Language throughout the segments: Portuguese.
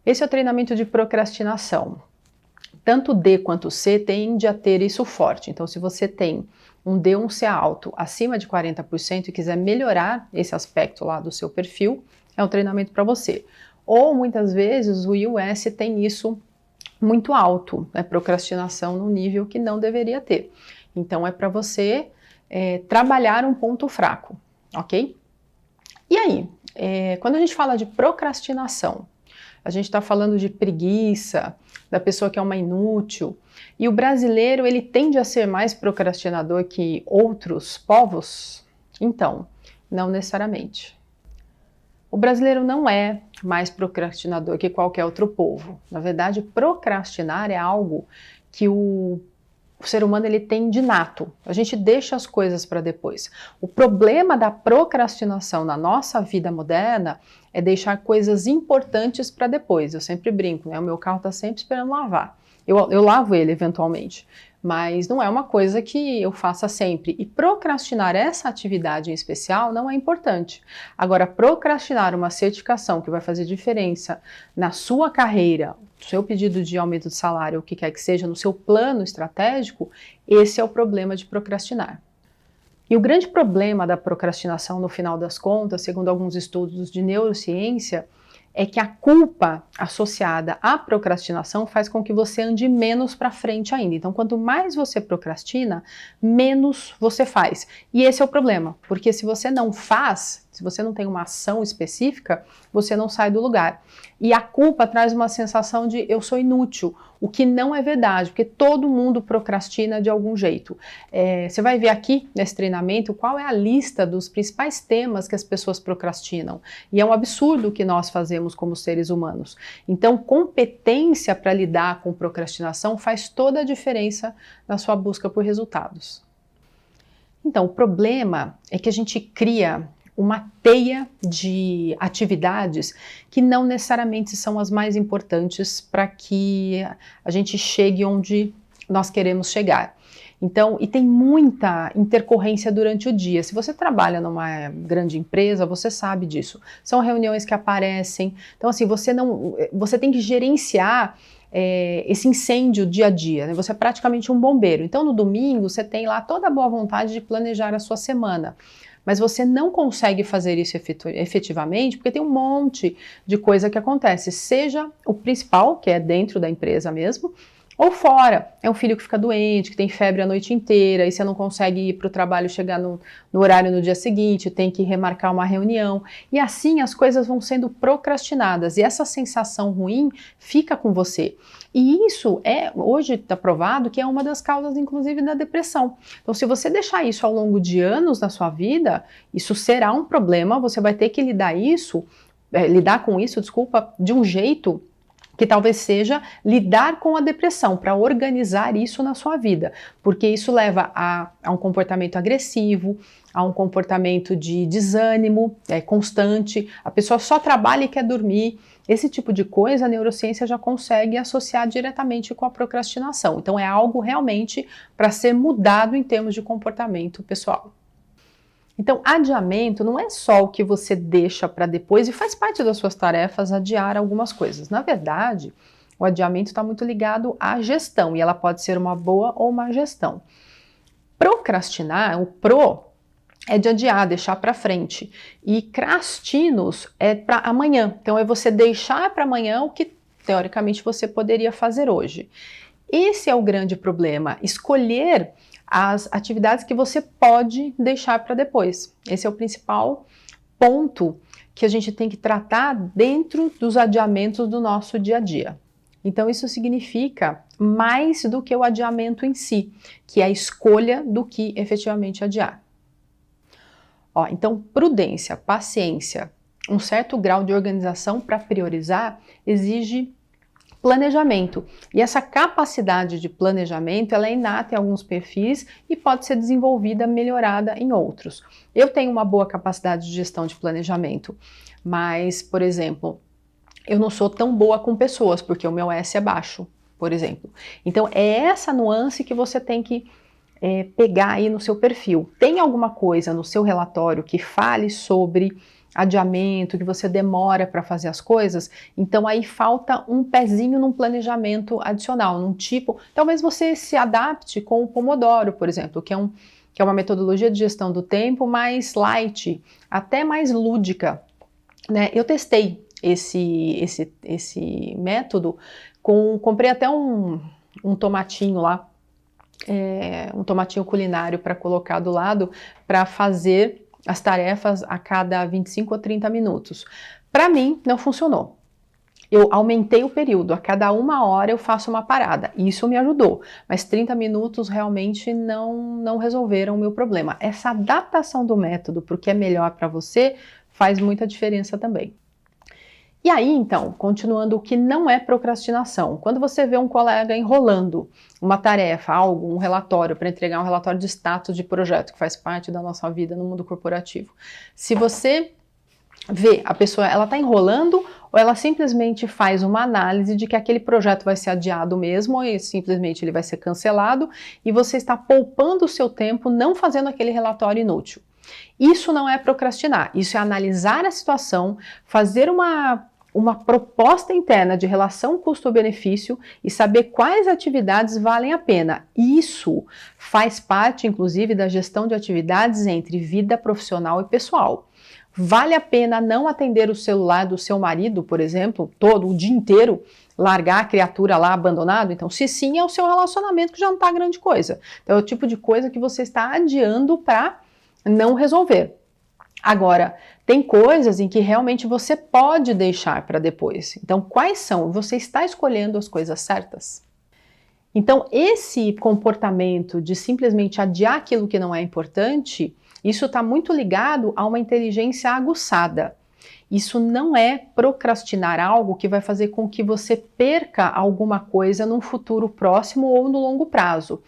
Esse é o treinamento de procrastinação. Tanto D quanto C tende a ter isso forte. Então, se você tem um D ou um C alto acima de 40% e quiser melhorar esse aspecto lá do seu perfil, é um treinamento para você. Ou muitas vezes o I e o S tem isso muito alto, né? Procrastinação no nível que não deveria ter. Então, é para você trabalhar um ponto fraco, ok? E aí, quando a gente fala de procrastinação, a gente está falando de preguiça, da pessoa que é uma inútil, e o brasileiro ele tende a ser mais procrastinador que outros povos? Então, não necessariamente. O brasileiro não é mais procrastinador que qualquer outro povo. Na verdade, procrastinar é algo que o ser humano ele tem de nato. A gente deixa as coisas para depois. O problema da procrastinação na nossa vida moderna é deixar coisas importantes para depois. Eu sempre brinco, né? O meu carro está sempre esperando lavar. Eu lavo ele eventualmente, mas não é uma coisa que eu faça sempre. E procrastinar essa atividade em especial não é importante. Agora, procrastinar uma certificação que vai fazer diferença na sua carreira, no seu pedido de aumento de salário, o que quer que seja, no seu plano estratégico, esse é o problema de procrastinar. E o grande problema da procrastinação, no final das contas, segundo alguns estudos de neurociência, é que a culpa associada à procrastinação faz com que você ande menos para frente ainda. Então, quanto mais você procrastina, menos você faz. E esse é o problema, porque se você não faz, se você não tem uma ação específica, você não sai do lugar. E a culpa traz uma sensação de eu sou inútil, o que não é verdade, porque todo mundo procrastina de algum jeito. Você vai ver aqui nesse treinamento qual é a lista dos principais temas que as pessoas procrastinam. E é um absurdo o que nós fazemos como seres humanos. Então, competência para lidar com procrastinação faz toda a diferença na sua busca por resultados. Então, o problema é que a gente cria uma teia de atividades que não necessariamente são as mais importantes para que a gente chegue onde nós queremos chegar. Então, e tem muita intercorrência durante o dia. Se você trabalha numa grande empresa, você sabe disso. São reuniões que aparecem. Então, assim, você tem que gerenciar esse incêndio dia a dia, né? Você é praticamente um bombeiro. Então, no domingo, você tem lá toda a boa vontade de planejar a sua semana. Mas você não consegue fazer isso efetivamente porque tem um monte de coisa que acontece, seja o principal, que é dentro da empresa mesmo, ou fora. É um filho que fica doente, que tem febre a noite inteira, e você não consegue ir para o trabalho, chegar no horário no dia seguinte, tem que remarcar uma reunião. E assim as coisas vão sendo procrastinadas, e essa sensação ruim fica com você. E isso hoje está provado que é uma das causas, inclusive, da depressão. Então, se você deixar isso ao longo de anos na sua vida, isso será um problema, você vai ter que lidar com isso, de um jeito que talvez seja lidar com a depressão, para organizar isso na sua vida, porque isso leva a um comportamento agressivo, a um comportamento de desânimo constante, a pessoa só trabalha e quer dormir. Esse tipo de coisa a neurociência já consegue associar diretamente com a procrastinação. Então é algo realmente para ser mudado em termos de comportamento pessoal. Então, adiamento não é só o que você deixa para depois, e faz parte das suas tarefas adiar algumas coisas. Na verdade, o adiamento está muito ligado à gestão, e ela pode ser uma boa ou má gestão. Procrastinar, o pro, é de adiar, deixar para frente. E crastinos é para amanhã. Então, é você deixar para amanhã o que, teoricamente, você poderia fazer hoje. Esse é o grande problema, escolher as atividades que você pode deixar para depois. Esse é o principal ponto que a gente tem que tratar dentro dos adiamentos do nosso dia a dia. Então, isso significa mais do que o adiamento em si, que é a escolha do que efetivamente adiar. Então, prudência, paciência, um certo grau de organização para priorizar exige planejamento. E essa capacidade de planejamento, ela é inata em alguns perfis e pode ser desenvolvida, melhorada em outros. Eu tenho uma boa capacidade de gestão de planejamento, mas, por exemplo, eu não sou tão boa com pessoas, porque o meu S é baixo, por exemplo. Então, é essa nuance que você tem que pegar aí no seu perfil. Tem alguma coisa no seu relatório que fale sobre adiamento, que você demora para fazer as coisas, então aí falta um pezinho num planejamento adicional, num tipo, talvez você se adapte com o Pomodoro, por exemplo, que é uma metodologia de gestão do tempo mais light, até mais lúdica, né? Eu testei esse método, comprei até um tomatinho lá, um tomatinho culinário para colocar do lado, para fazer as tarefas a cada 25 ou 30 minutos. Para mim, não funcionou. Eu aumentei o período, a cada 1 hora eu faço uma parada, isso me ajudou, mas 30 minutos realmente não resolveram o meu problema. Essa adaptação do método para o que é melhor para você faz muita diferença também. E aí, então, continuando, o que não é procrastinação? Quando você vê um colega enrolando uma tarefa, algo, um relatório, para entregar um relatório de status de projeto, que faz parte da nossa vida no mundo corporativo. Se você vê a pessoa, ela está enrolando ou ela simplesmente faz uma análise de que aquele projeto vai ser adiado mesmo, ou simplesmente ele vai ser cancelado, e você está poupando o seu tempo não fazendo aquele relatório inútil. Isso não é procrastinar, isso é analisar a situação, fazer uma proposta interna de relação custo-benefício e saber quais atividades valem a pena. Isso faz parte, inclusive, da gestão de atividades entre vida profissional e pessoal. Vale a pena não atender o celular do seu marido, por exemplo, todo o dia inteiro, largar a criatura lá abandonado? Então, se sim, é o seu relacionamento que já não está grande coisa. Então, é o tipo de coisa que você está adiando para não resolver. Agora, tem coisas em que realmente você pode deixar para depois. Então, quais são? Você está escolhendo as coisas certas? Então, esse comportamento de simplesmente adiar aquilo que não é importante, isso está muito ligado a uma inteligência aguçada. Isso não é procrastinar algo que vai fazer com que você perca alguma coisa num futuro próximo ou no longo prazo.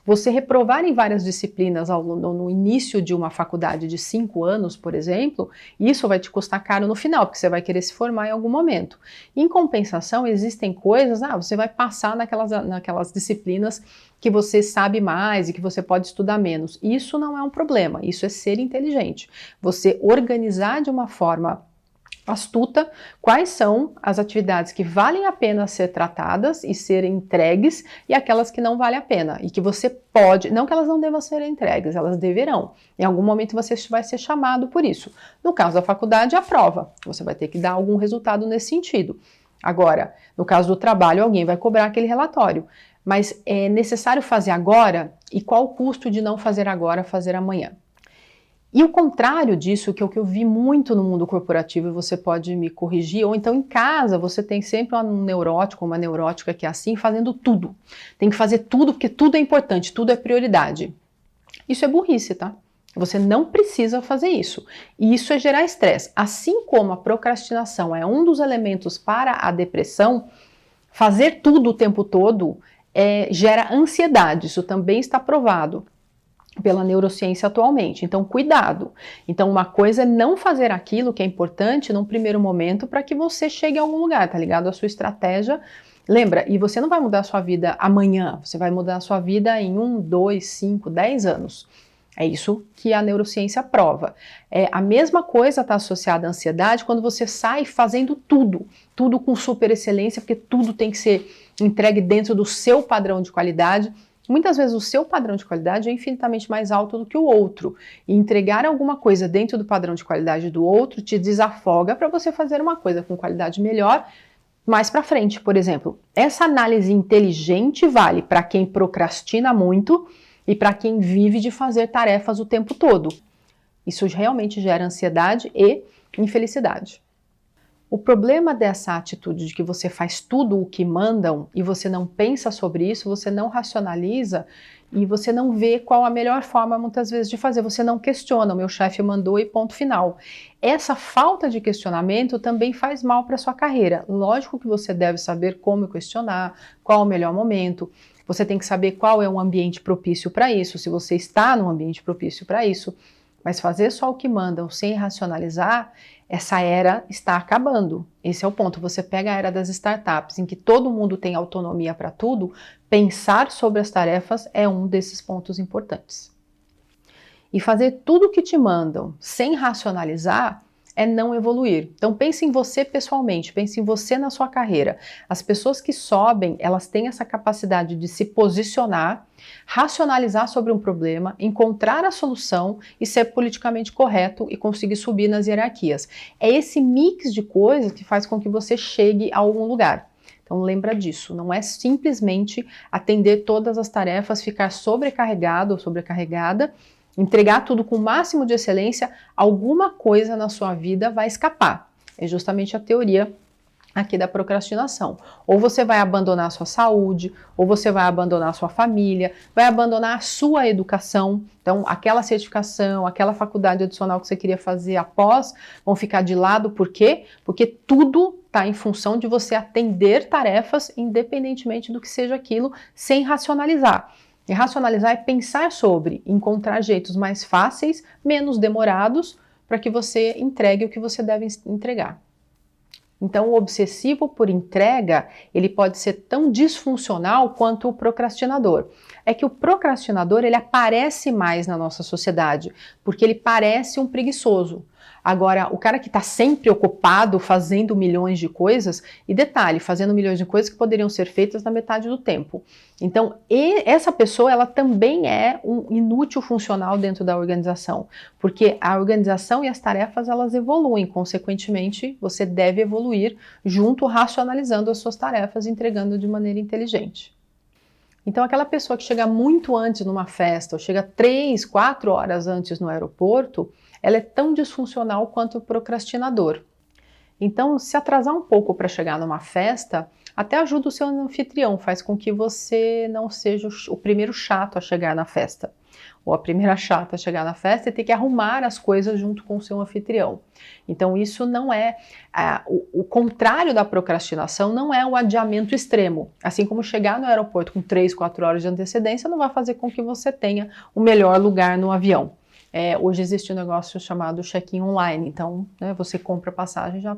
Você reprovar em várias disciplinas no início de uma faculdade de 5 anos, por exemplo, isso vai te custar caro no final, porque você vai querer se formar em algum momento. Em compensação, existem coisas, você vai passar naquelas disciplinas que você sabe mais e que você pode estudar menos. Isso não é um problema, isso é ser inteligente. Você organizar de uma forma astuta quais são as atividades que valem a pena ser tratadas e serem entregues e aquelas que não valem a pena e que você pode, não que elas não devam ser entregues, elas deverão. Em algum momento você vai ser chamado por isso. No caso da faculdade, a prova. Você vai ter que dar algum resultado nesse sentido. Agora, no caso do trabalho, alguém vai cobrar aquele relatório. Mas é necessário fazer agora? E qual o custo de não fazer agora, fazer amanhã? E o contrário disso, que é o que eu vi muito no mundo corporativo, e você pode me corrigir, ou então em casa você tem sempre um neurótico, uma neurótica que é assim, fazendo tudo. Tem que fazer tudo porque tudo é importante, tudo é prioridade. Isso é burrice, tá? Você não precisa fazer isso. E isso é gerar estresse. Assim como a procrastinação é um dos elementos para a depressão, fazer tudo o tempo todo gera ansiedade. Isso também está provado pela neurociência atualmente. Então, cuidado. Então, uma coisa é não fazer aquilo que é importante num primeiro momento para que você chegue a algum lugar, tá ligado? A sua estratégia. Lembra, e você não vai mudar a sua vida amanhã, você vai mudar a sua vida em 1, 2, 5, 10 anos. É isso que a neurociência prova. A mesma coisa está associada à ansiedade quando você sai fazendo tudo com super excelência, porque tudo tem que ser entregue dentro do seu padrão de qualidade. Muitas vezes o seu padrão de qualidade é infinitamente mais alto do que o outro. E entregar alguma coisa dentro do padrão de qualidade do outro te desafoga para você fazer uma coisa com qualidade melhor mais para frente, por exemplo. Essa análise inteligente vale para quem procrastina muito e para quem vive de fazer tarefas o tempo todo. Isso realmente gera ansiedade e infelicidade. O problema dessa atitude de que você faz tudo o que mandam e você não pensa sobre isso, você não racionaliza e você não vê qual a melhor forma muitas vezes de fazer, você não questiona, o meu chefe mandou e ponto final. Essa falta de questionamento também faz mal para a sua carreira. Lógico que você deve saber como questionar, qual o melhor momento, você tem que saber qual é um ambiente propício para isso, se você está num ambiente propício para isso, mas fazer só o que mandam sem racionalizar, essa era está acabando. Esse é o ponto. Você pega a era das startups, em que todo mundo tem autonomia para tudo, pensar sobre as tarefas é um desses pontos importantes. E fazer tudo o que te mandam sem racionalizar é não evoluir. Então pense em você pessoalmente, pense em você na sua carreira. As pessoas que sobem, elas têm essa capacidade de se posicionar, racionalizar sobre um problema, encontrar a solução e ser politicamente correto e conseguir subir nas hierarquias. É esse mix de coisas que faz com que você chegue a algum lugar. Então lembra disso, não é simplesmente atender todas as tarefas, ficar sobrecarregado ou sobrecarregada, entregar tudo com o máximo de excelência, alguma coisa na sua vida vai escapar. É justamente a teoria aqui da procrastinação. Ou você vai abandonar a sua saúde, ou você vai abandonar a sua família, vai abandonar a sua educação. Então, aquela certificação, aquela faculdade adicional que você queria fazer após, vão ficar de lado. Por quê? Porque tudo está em função de você atender tarefas, independentemente do que seja aquilo, sem racionalizar. E racionalizar é pensar sobre, encontrar jeitos mais fáceis, menos demorados, para que você entregue o que você deve entregar. Então, o obsessivo por entrega, ele pode ser tão disfuncional quanto o procrastinador. É que o procrastinador, ele aparece mais na nossa sociedade, porque ele parece um preguiçoso. Agora, o cara que está sempre ocupado fazendo milhões de coisas, e detalhe, fazendo milhões de coisas que poderiam ser feitas na metade do tempo. Então, essa pessoa, ela também é um inútil funcional dentro da organização, porque a organização e as tarefas, elas evoluem, consequentemente, você deve evoluir junto, racionalizando as suas tarefas, entregando de maneira inteligente. Então, aquela pessoa que chega muito antes numa festa, ou chega 3, 4 horas antes no aeroporto, ela é tão disfuncional quanto o procrastinador. Então, se atrasar um pouco para chegar numa festa, até ajuda o seu anfitrião, faz com que você não seja o primeiro chato a chegar na festa, ou a primeira chata a chegar na festa e ter que arrumar as coisas junto com o seu anfitrião. Então, isso não é... o contrário da procrastinação não é o adiamento extremo. Assim como chegar no aeroporto com 3, 4 horas de antecedência não vai fazer com que você tenha o melhor lugar no avião. Hoje existe um negócio chamado check-in online, então você compra a passagem já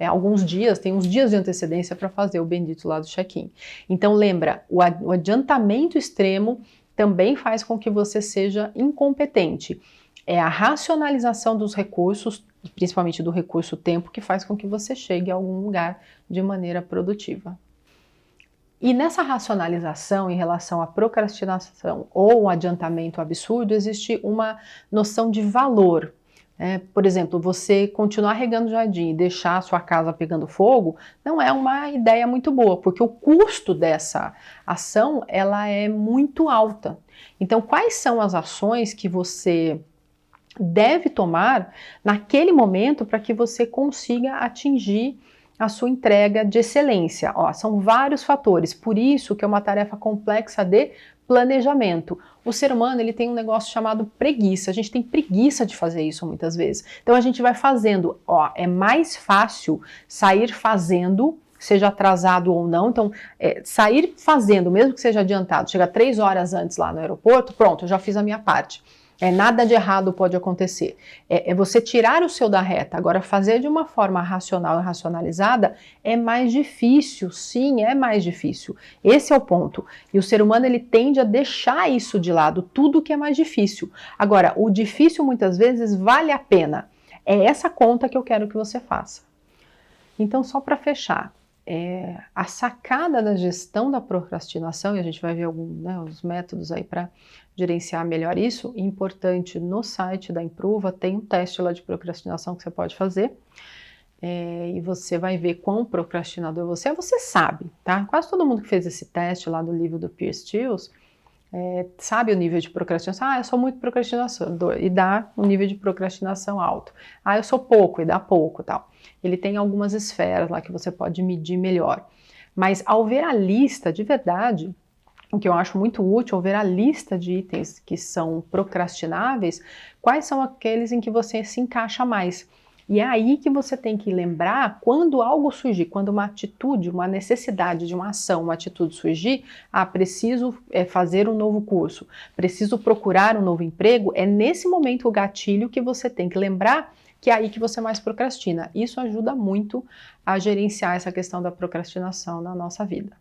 alguns dias, tem uns dias de antecedência para fazer o bendito lá do check-in. Então lembra, o adiantamento extremo também faz com que você seja incompetente. É a racionalização dos recursos, principalmente do recurso tempo, que faz com que você chegue a algum lugar de maneira produtiva. E nessa racionalização em relação à procrastinação ou um adiantamento absurdo, existe uma noção de valor. Por exemplo, você continuar regando o jardim e deixar a sua casa pegando fogo não é uma ideia muito boa, porque o custo dessa ação ela é muito alta. Então, quais são as ações que você deve tomar naquele momento para que você consiga atingir a sua entrega de excelência? São vários fatores, por isso que é uma tarefa complexa de planejamento. O ser humano ele tem um negócio chamado preguiça, a gente tem preguiça de fazer isso muitas vezes. Então a gente vai fazendo, é mais fácil sair fazendo, seja atrasado ou não, então sair fazendo, mesmo que seja adiantado, chega 3 horas antes lá no aeroporto, pronto, eu já fiz a minha parte. Nada de errado pode acontecer. É você tirar o seu da reta. Agora, fazer de uma forma racional e racionalizada é mais difícil. Sim, é mais difícil. Esse é o ponto. E o ser humano, ele tende a deixar isso de lado, tudo que é mais difícil. Agora, o difícil, muitas vezes, vale a pena. É essa conta que eu quero que você faça. Então, só para fechar, a sacada da gestão da procrastinação, e a gente vai ver os métodos aí para gerenciar melhor isso, importante, no site da Impruva tem um teste lá de procrastinação que você pode fazer, e você vai ver quão procrastinador você é, você sabe, tá? Quase todo mundo que fez esse teste lá do livro do Piers Stills, sabe o nível de procrastinação. Eu sou muito procrastinador, e dá um nível de procrastinação alto. Eu sou pouco, e dá pouco, tal. Ele tem algumas esferas lá que você pode medir melhor. Mas ao ver a lista, de verdade, o que eu acho muito útil, ao ver a lista de itens que são procrastináveis, quais são aqueles em que você se encaixa mais. E é aí que você tem que lembrar, quando algo surgir, quando uma atitude, uma necessidade de uma ação, uma atitude surgir, preciso fazer um novo curso, preciso procurar um novo emprego, é nesse momento o gatilho que você tem que lembrar que é aí que você mais procrastina. Isso ajuda muito a gerenciar essa questão da procrastinação na nossa vida.